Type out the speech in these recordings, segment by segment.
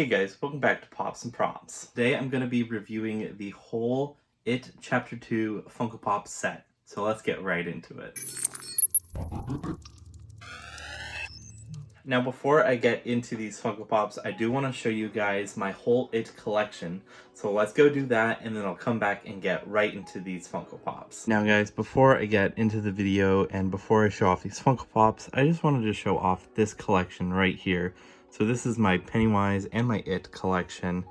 Hey guys, welcome back to Pops and Props. Today I'm going to be reviewing the whole It Chapter 2 Funko Pop set. So let's get right into it. Now before I get into these Funko Pops, I do want to show you guys my whole It collection. So let's go do that and then I'll come back and get right into these Funko Pops. Now guys, before I get into the video and before I show off these Funko Pops, I just wanted to show off this collection right here. So this is my Pennywise and my It collection.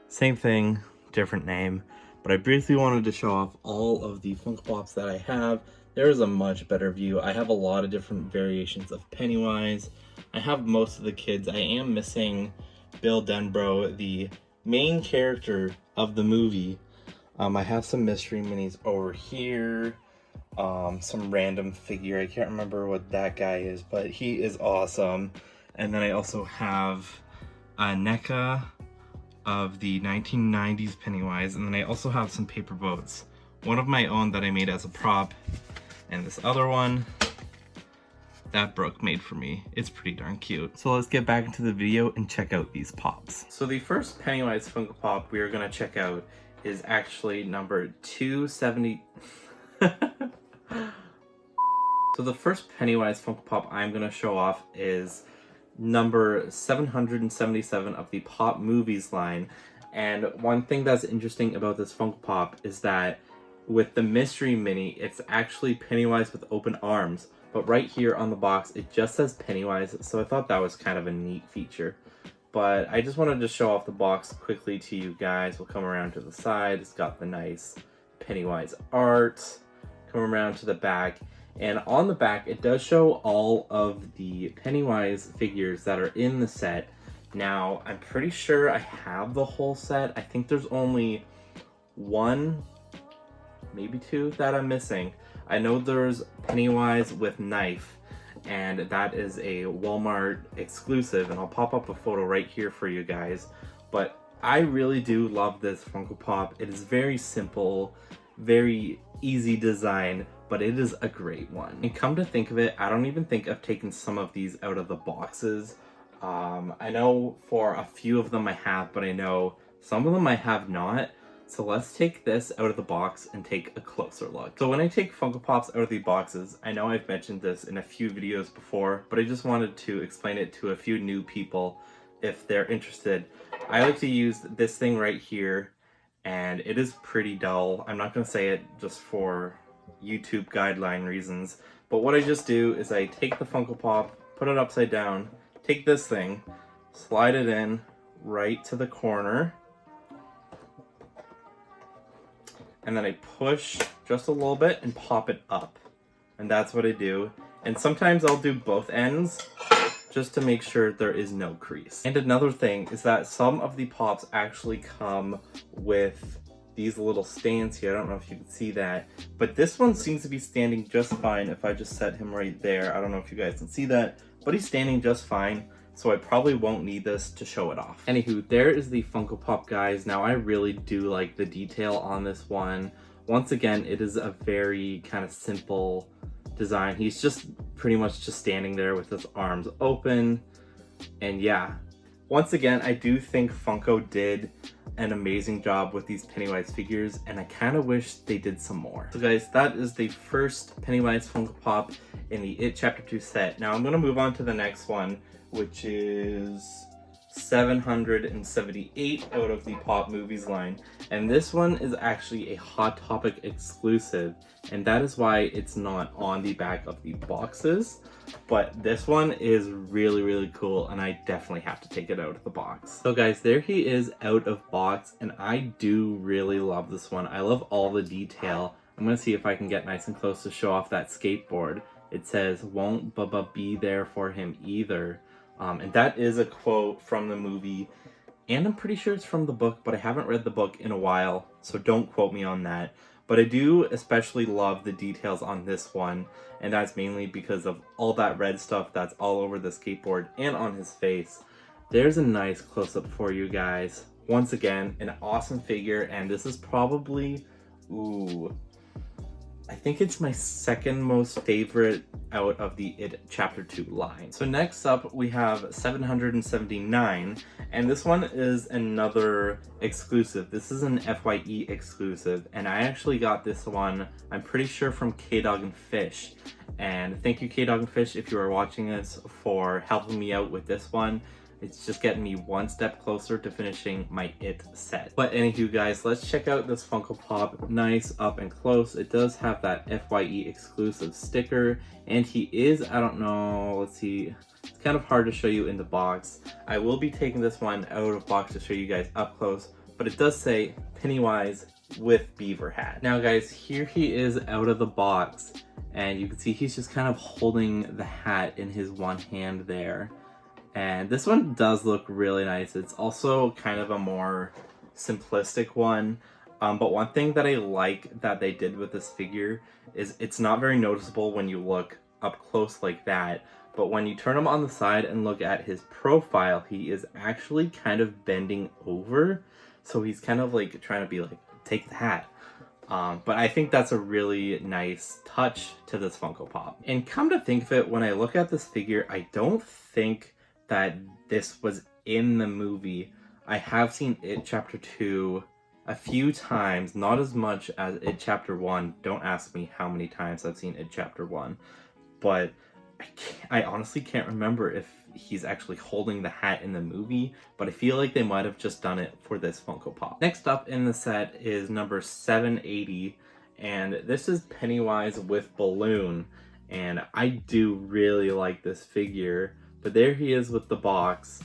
Same thing, different name. But I briefly wanted to show off all of the Funko Pops that I have. There is a much better view. I have a lot of different variations of Pennywise. I have most of the kids. I am missing Bill Denbrough, the main character of the movie. I have some mystery minis over here. Some random figure. I can't remember what that guy is, but he is awesome. And then I also have a NECA of the 1990s Pennywise, and then I also have some paper boats. One of my own that I made as a prop, and this other one that Brooke made for me. It's pretty darn cute. So let's get back into the video and check out these pops. So the first Pennywise Funko Pop we are gonna check out is actually number 270. So the first Pennywise Funko Pop I'm gonna show off is number 777 of the Pop Movies line. And one thing that's interesting about this Funko Pop is that with the mystery mini, it's actually Pennywise with open arms, but right here on the box it just says Pennywise, so I thought that was kind of a neat feature. But I just wanted to show off the box quickly to you guys. We'll come around to the side. It's got the nice Pennywise art. Come around to the back. And on the back, it does show all of the Pennywise figures that are in the set. Now, I'm pretty sure I have the whole set. I think there's only one, maybe two that I'm missing. I know there's Pennywise with knife, and that is a Walmart exclusive, and I'll pop up a photo right here for you guys. But I really do love this Funko Pop. It is very simple, very easy design, but it is a great one. And come to think of it, I don't even think I've taken some of these out of the boxes. I know for a few of them I have, but I know some of them I have not. So let's take this out of the box and take a closer look. So when I take Funko Pops out of the boxes, I know I've mentioned this in a few videos before, but I just wanted to explain it to a few new people if they're interested. I like to use this thing right here, and it is pretty dull. I'm not gonna say it just for YouTube guideline reasons, but what I just do is I take the Funko Pop, put it upside down, take this thing, slide it in right to the corner, and then I push just a little bit and pop it up. And that's what I do. And sometimes I'll do both ends just to make sure there is no crease. And another thing is that some of the pops actually come with these little stands here. I don't know if you can see that, but this one seems to be standing just fine if I just set him right there. I don't know if you guys can see that, but he's standing just fine, so I probably won't need this to show it off. Anywho, there is the Funko Pop, guys. Now I really do like the detail on this one. Once again, it is a very kind of simple design. He's just pretty much just standing there with his arms open, and yeah. Once again, I do think Funko did an amazing job with these Pennywise figures, and I kind of wish they did some more. So guys, that is the first Pennywise Funko Pop in the It Chapter 2 set. Now I'm going to move on to the next one, which is 778 out of the Pop Movies line. And this one is actually a Hot Topic exclusive, and that is why it's not on the back of the boxes. But this one is really, really cool, and I definitely have to take it out of the box. So guys, there he is out of box, and I do really love this one. I love all the detail. I'm gonna see if I can get nice and close to show off that skateboard. It says, "Won't Bubba be there for him either?" And that is a quote from the movie, and I'm pretty sure it's from the book, but I haven't read the book in a while, so don't quote me on that. But I do especially love the details on this one, and that's mainly because of all that red stuff that's all over the skateboard and on his face. There's a nice close-up for you guys. Once again, an awesome figure, and this is probably, I think it's my second most favorite out of the It Chapter 2 line. So next up we have 779, and this one is another exclusive. This is an FYE exclusive, and I actually got this one, I'm pretty sure, from K-Dog and Fish. And thank you, K-Dog and Fish, if you are watching this, for helping me out with this one. It's just getting me one step closer to finishing my It set. But anywho guys, let's check out this Funko Pop nice up and close. It does have that FYE exclusive sticker, and he is, I don't know, let's see, it's kind of hard to show you in the box. I will be taking this one out of box to show you guys up close, but it does say Pennywise with Beaver Hat. Now guys, here he is out of the box, and you can see he's just kind of holding the hat in his one hand there. And this one does look really nice. It's also kind of a more simplistic one. But one thing that I like that they did with this figure is it's not very noticeable when you look up close like that. But when you turn him on the side and look at his profile, he is actually kind of bending over. So he's kind of like trying to be like, take the hat. But I think that's a really nice touch to this Funko Pop. And come to think of it, when I look at this figure, I don't think that this was in the movie. I have seen It Chapter 2 a few times, not as much as It Chapter 1. Don't ask me how many times I've seen It Chapter 1. But I honestly can't remember if he's actually holding the hat in the movie, but I feel like they might have just done it for this Funko Pop. Next up in the set is number 780, and this is Pennywise with Balloon. And I do really like this figure. But there he is with the box,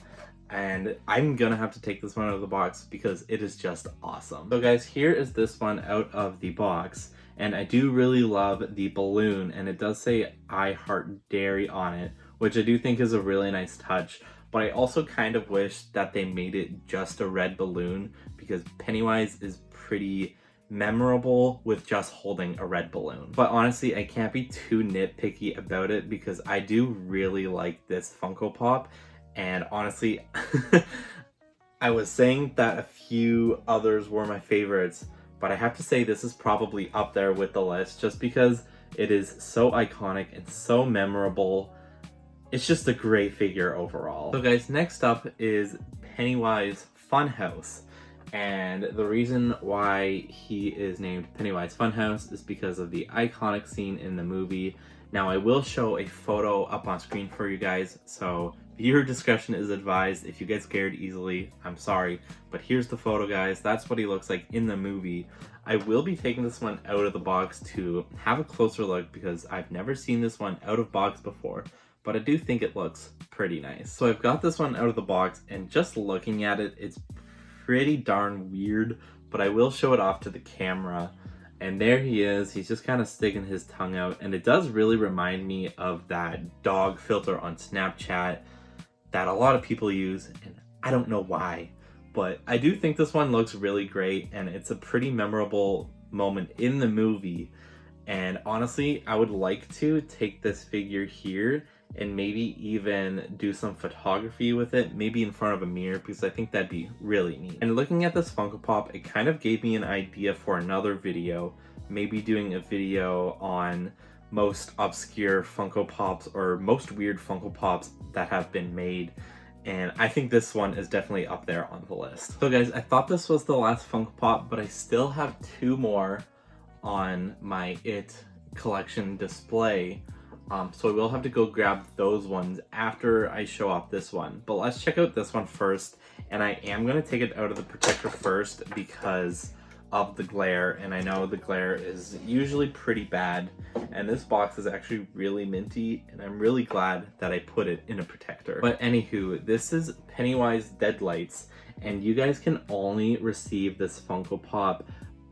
and I'm gonna have to take this one out of the box because it is just awesome. So guys, here is this one out of the box, and I do really love the balloon, and it does say I Heart Dairy on it, which I do think is a really nice touch. But I also kind of wish that they made it just a red balloon, because Pennywise is pretty memorable with just holding a red balloon. But honestly, I can't be too nitpicky about it because I do really like this Funko Pop. And honestly, I was saying that a few others were my favorites, but I have to say this is probably up there with the list just because it is so iconic and so memorable. It's just a great figure overall. So guys, next up is Pennywise Funhouse. And the reason why he is named Pennywise Funhouse is because of the iconic scene in the movie. Now I will show a photo up on screen for you guys, so viewer discretion is advised. If you get scared easily, I'm sorry. But here's the photo, guys. That's what he looks like in the movie. I will be taking this one out of the box to have a closer look because I've never seen this one out of box before, but I do think it looks pretty nice. So I've got this one out of the box, and just looking at it, it's pretty darn weird, but I will show it off to the camera. And there he is. He's just kind of sticking his tongue out, and it does really remind me of that dog filter on Snapchat that a lot of people use, and I don't know why, but I do think this one looks really great, and it's a pretty memorable moment in the movie. And honestly, I would like to take this figure here and maybe even do some photography with it, maybe in front of a mirror, because I think that'd be really neat. And looking at this Funko Pop, it kind of gave me an idea for another video, maybe doing a video on most obscure Funko Pops or most weird Funko Pops that have been made. And I think this one is definitely up there on the list. So guys, I thought this was the last Funko Pop, but I still have two more on my It collection display. So I will have to go grab those ones after I show off this one. But let's check out this one first. And I am going to take it out of the protector first because of the glare. And I know the glare is usually pretty bad. And this box is actually really minty. And I'm really glad that I put it in a protector. But anywho, this is Pennywise Deadlights. And you guys can only receive this Funko Pop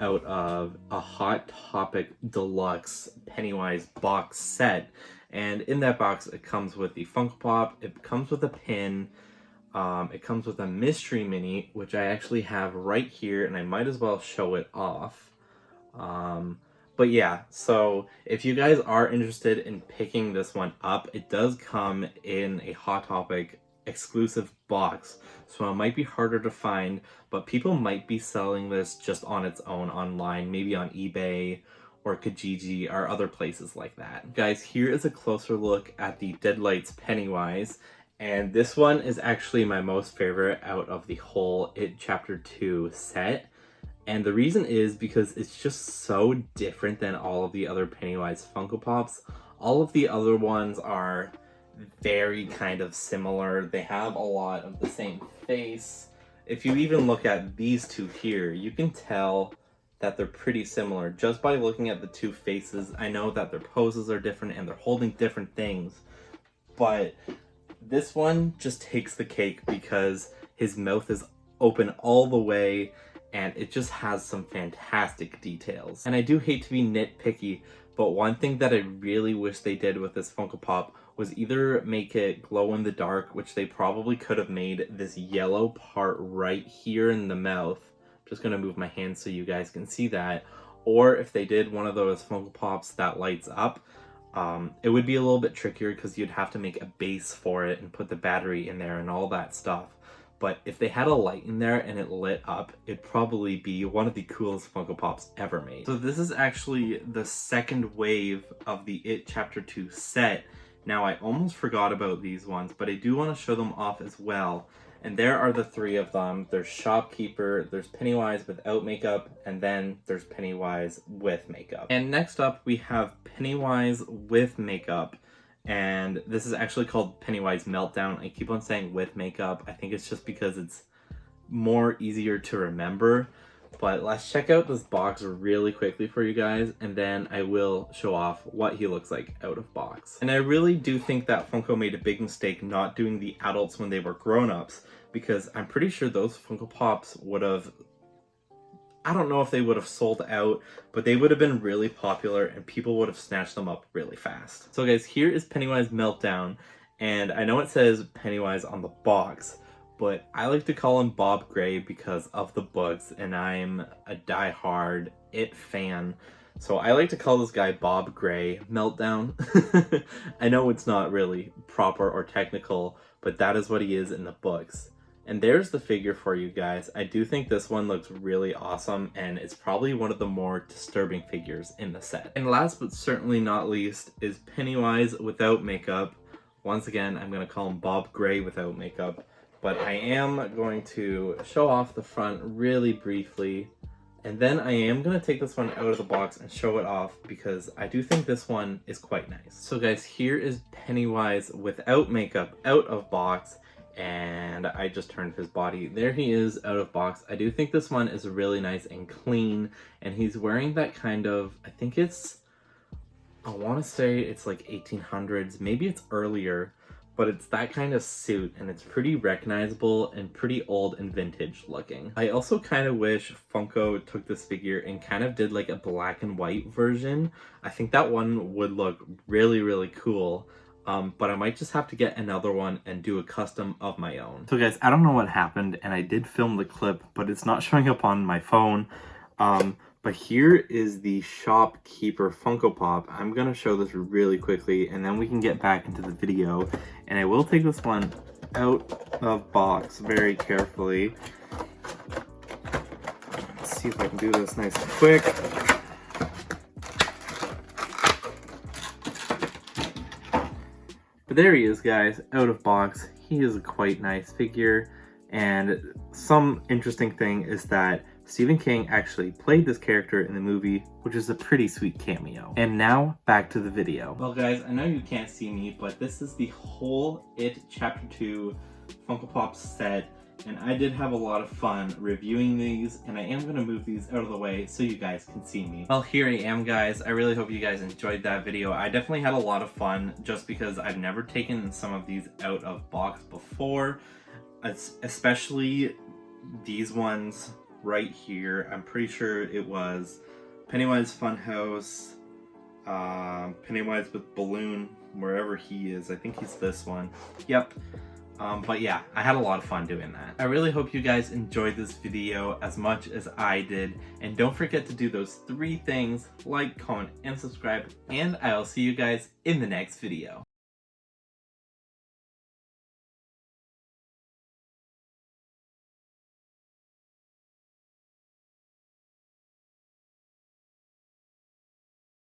out of a Hot Topic Deluxe Pennywise box set. And in that box, it comes with the Funko Pop, it comes with a pin, it comes with a mystery mini, which I actually have right here, and I might as well show it off. But yeah, so if you guys are interested in picking this one up, it does come in a Hot Topic exclusive box, so it might be harder to find, but people might be selling this just on its own online, maybe on eBay or Kijiji or other places like that. Guys, here is a closer look at the Deadlights Pennywise, and this one is actually my most favorite out of the whole It Chapter 2 set. And the reason is because it's just so different than all of the other Pennywise Funko Pops. All of the other ones are very kind of similar. They have a lot of the same face. If you even look at these two here, you can tell that they're pretty similar just by looking at the two faces. I know that their poses are different and they're holding different things, but this one just takes the cake because his mouth is open all the way and it just has some fantastic details. And I do hate to be nitpicky, but one thing that I really wish they did with this Funko Pop was either make it glow in the dark, which they probably could have made this yellow part right here in the mouth. I'm just gonna move my hand so you guys can see that. Or if they did one of those Funko Pops that lights up, it would be a little bit trickier because you'd have to make a base for it and put the battery in there and all that stuff. But if they had a light in there and it lit up, it'd probably be one of the coolest Funko Pops ever made. So this is actually the second wave of the It Chapter 2 set. Now I almost forgot about these ones, but I do want to show them off as well. And there are the three of them. There's Shopkeeper, there's Pennywise without makeup, and then there's Pennywise with makeup. And next up we have Pennywise with makeup. And this is actually called Pennywise Meltdown. I keep on saying with makeup. I think it's just because it's more easier to remember. But let's check out this box really quickly for you guys, and then I will show off what he looks like out of box. And I really do think that Funko made a big mistake not doing the adults when they were grown-ups, because I'm pretty sure those Funko Pops would have, I don't know if they would have sold out, but they would have been really popular and people would have snatched them up really fast. So guys, here is Pennywise Meltdown, and I know it says Pennywise on the box, but I like to call him Bob Gray because of the books, and I'm a die-hard It fan. So I like to call this guy Bob Gray Meltdown. I know it's not really proper or technical, but that is what he is in the books. And there's the figure for you guys. I do think this one looks really awesome, and it's probably one of the more disturbing figures in the set. And last but certainly not least is Pennywise without makeup. Once again, I'm going to call him Bob Gray without makeup. But I am going to show off the front really briefly. And then I am going to take this one out of the box and show it off because I do think this one is quite nice. So guys, here is Pennywise without makeup out of box. And I just turned his body. There he is out of box. I do think this one is really nice and clean. And he's wearing that kind of, I think it's, I want to say it's like 1800s. Maybe it's earlier. But it's that kind of suit, and it's pretty recognizable and pretty old and vintage looking. I also kind of wish Funko took this figure and kind of did like a black and white version. I think that one would look really, really cool. But I might just have to get another one and do a custom of my own. So guys, I don't know what happened, and I did film the clip, but it's not showing up on my phone. But here is the Shopkeeper Funko Pop. I'm going to show this really quickly, and then we can get back into the video. And I will take this one out of box very carefully. Let's see if I can do this nice and quick. But there he is, guys, out of box. He is a quite nice figure. And some interesting thing is that Stephen King actually played this character in the movie, which is a pretty sweet cameo. And now, back to the video. Well guys, I know you can't see me, but this is the whole It Chapter 2 Funko Pop set, and I did have a lot of fun reviewing these, and I am going to move these out of the way so you guys can see me. Well, here I am, guys. I really hope you guys enjoyed that video. I definitely had a lot of fun just because I've never taken some of these out of box before, especially these ones right here. I'm pretty sure it was Pennywise Funhouse, Pennywise with Balloon, wherever he is. I think he's this one. Yep. But yeah, I had a lot of fun doing that. I really hope you guys enjoyed this video as much as I did. And don't forget to do those 3 things: like, comment, and subscribe. And I'll see you guys in the next video.